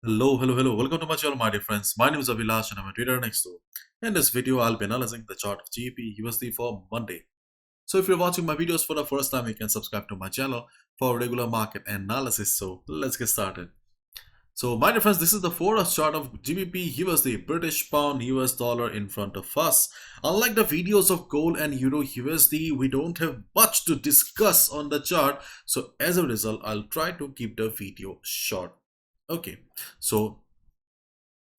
Hello. Welcome to my channel, my dear friends. My name is Avilash and I'm a trader next door. In this video, I'll be analyzing the chart of GBPUSD for Monday. So if you're watching my videos for the first time, you can subscribe to my channel for regular market analysis. So let's get started. So my dear friends, this is the Forex chart of GBPUSD, British Pound, US Dollar in front of us. Unlike the videos of Gold and Euro USD, we don't have much to discuss on the chart. So as a result, I'll try to keep the video short. Okay, so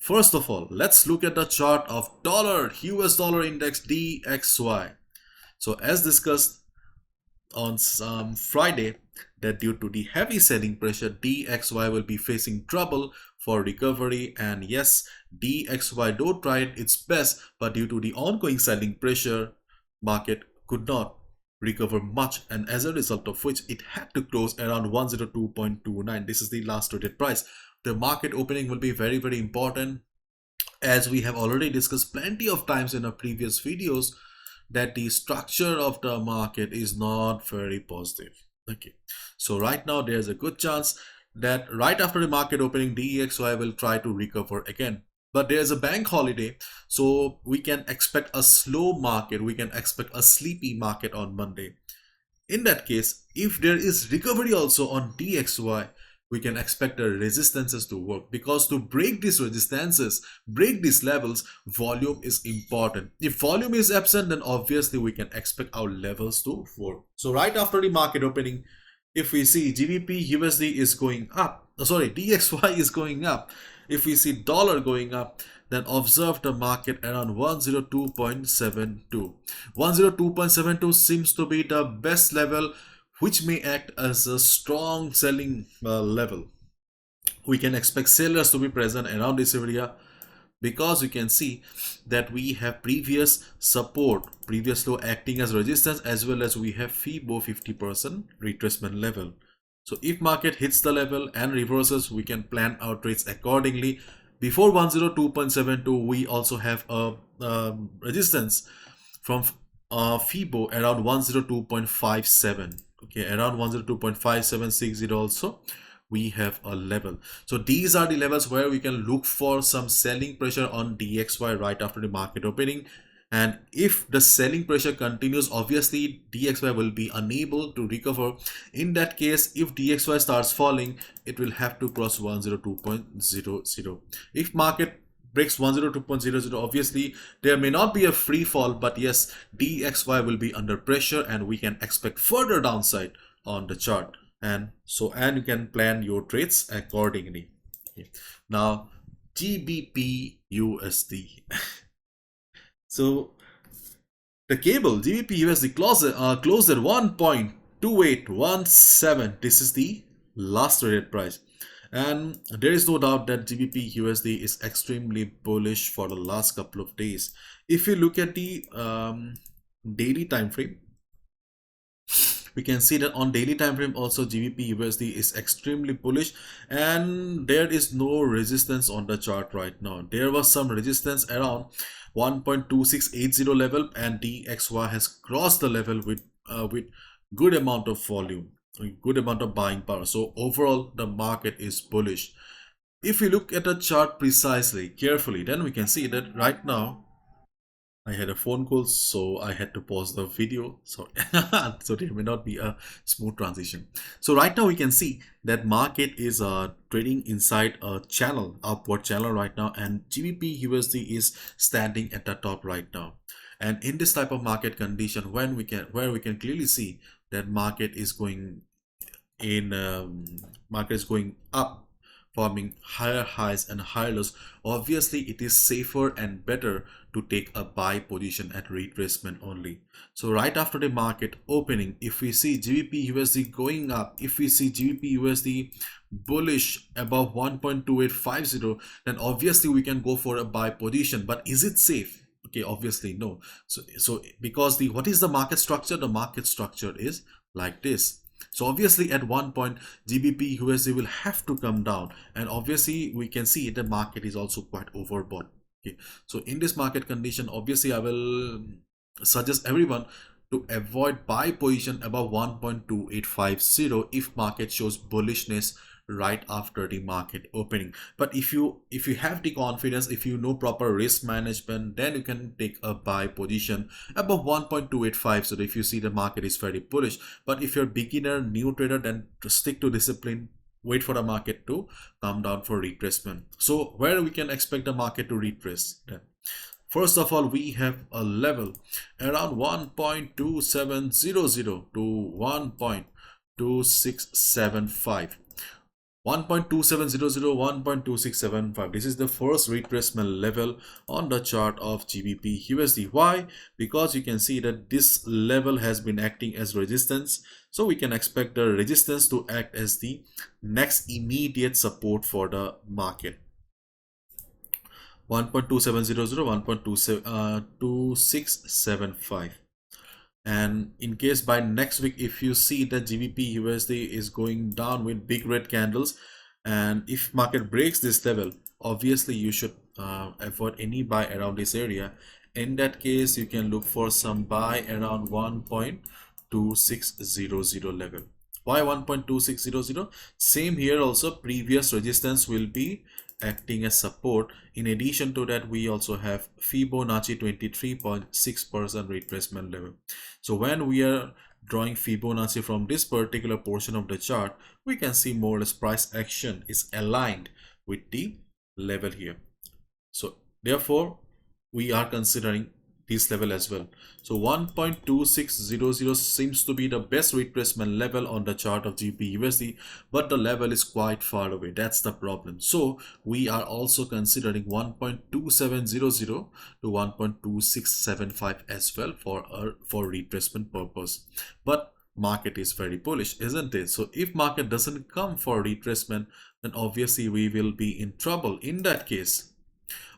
first of all, let's look at the chart of US dollar index DXY. So as discussed on Friday, that due to the heavy selling pressure, DXY will be facing trouble for recovery, and yes, DXY though tried its best, but due to the ongoing selling pressure, market could not recover much, and as a result of which it had to close around 102.29. This is the last traded price. The market opening will be very important, as we have already discussed plenty of times in our previous videos, that the structure of the market is not very positive. Okay, so right now there's a good chance that right after the market opening, DXY will try to recover again. But there's a bank holiday, so we can expect a slow market, we can expect a sleepy market on Monday. In that case, if there is recovery also on DXY, we can expect the resistances to work, because to break these resistances, break these levels, volume is important. If volume is absent, then obviously we can expect our levels to work. So right after the market opening, if we see GBP USD is going up, DXY is going up, if we see dollar going up, then observe the market around 102.72. 102.72 seems to be the best level, which may act as a strong selling level. We can expect sellers to be present around this area, because you can see that we have previous support, previous low acting as resistance, as well as we have FIBO 50% retracement level. So if market hits the level and reverses, we can plan our trades accordingly. Before 102.72, we also have a resistance from FIBO around 102.57. Okay, around 102.5760 also we have a level. So these are the levels where we can look for some selling pressure on DXY right after the market opening. And if the selling pressure continues, obviously DXY will be unable to recover. In that case, if DXY starts falling, it will have to cross 102.00. If market breaks 102.00, obviously there may not be a free fall, but yes, DXY will be under pressure and we can expect further downside on the chart. And you can plan your trades accordingly. Okay. Now GBPUSD. So the cable GBPUSD closed at 1.2817. This is the last traded price, and there is no doubt that GBPUSD is extremely bullish for the last couple of days. If you look at the daily time frame, we can see that on daily time frame also GBPUSD is extremely bullish, and there is no resistance on the chart right now. There was some resistance around 1.2680 level, and DXY has crossed the level with good amount of volume, good amount of buying power. So overall the market is bullish. If we look at the chart precisely, carefully, then we can see that right now I had a phone call, so I had to pause the video. So, so there may not be a smooth transition. So right now we can see that market is trading inside a channel, upward channel right now, and GBPUSD is standing at the top right now. And in this type of market condition, where we can clearly see that market is going up, forming higher highs and higher lows, obviously it is safer and better to take a buy position at retracement only. So right after the market opening, if we see GBPUSD going up, if we see GBPUSD bullish above 1.2850, then obviously we can go for a buy position. But is it safe? Okay, obviously no. So because what is the market structure? The market structure is like this. So obviously at one point GBPUSD will have to come down, and obviously we can see the market is also quite overbought. Okay, so in this market condition, obviously I will suggest everyone to avoid buy position above 1.2850 if market shows bullishness right after the market opening. But if you have the confidence, if you know proper risk management, then you can take a buy position above 1.285. So if you see the market is very bullish, but if you're beginner, new trader, then to stick to discipline, wait for the market to come down for retracement. So where we can expect the market to retrace then? First of all, we have a level around 1.2700 to 1.2675. 1.2700, 1.2675. This is the first retracement level on the chart of GBPUSD. Why? Because you can see that this level has been acting as resistance. So we can expect the resistance to act as the next immediate support for the market. 1.2700, 1.2675. And in case by next week, if you see that GBPUSD is going down with big red candles, and if market breaks this level, obviously you should avoid any buy around this area. In that case, you can look for some buy around 1.2600 level. Why 1.2600? Same here also, previous resistance will be acting as support. In addition to that, we also have Fibonacci 23.6% retracement level. So when we are drawing Fibonacci from this particular portion of the chart, we can see more or less price action is aligned with the level here. So therefore, we are considering this level as well. So 1.2600 seems to be the best retracement level on the chart of GBPUSD, but the level is quite far away. That's the problem. So we are also considering 1.2700 to 1.2675 as well for retracement purpose. But market is very bullish, isn't it? So if market doesn't come for retracement, then obviously we will be in trouble. In that case,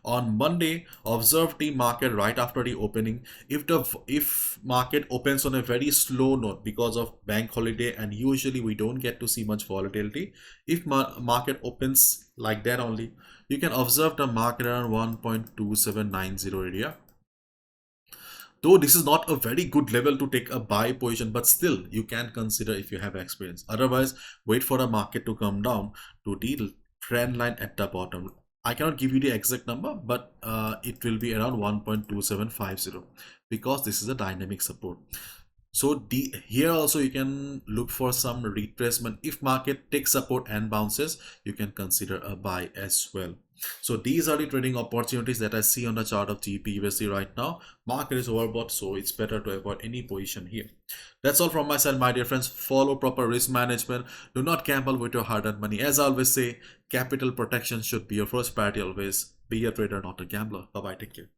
on Monday, observe the market right after the opening. If market opens on a very slow note because of bank holiday, and usually we don't get to see much volatility, if market opens like that only, you can observe the market around 1.2790 area. Though this is not a very good level to take a buy position, but still you can consider if you have experience. Otherwise, wait for the market to come down to the trend line at the bottom. I cannot give you the exact number, but it will be around 1.2750 because this is a dynamic support. So here also you can look for some retracement. If market takes support and bounces, you can consider a buy as well. So these are the trading opportunities that I see on the chart of GBPUSD right now. Market is overbought, so it's better to avoid any position here. That's all from my side, my dear friends. Follow proper risk management. Do not gamble with your hard-earned money. As I always say, capital protection should be your first priority always. Be a trader, not a gambler. Bye-bye. Take care.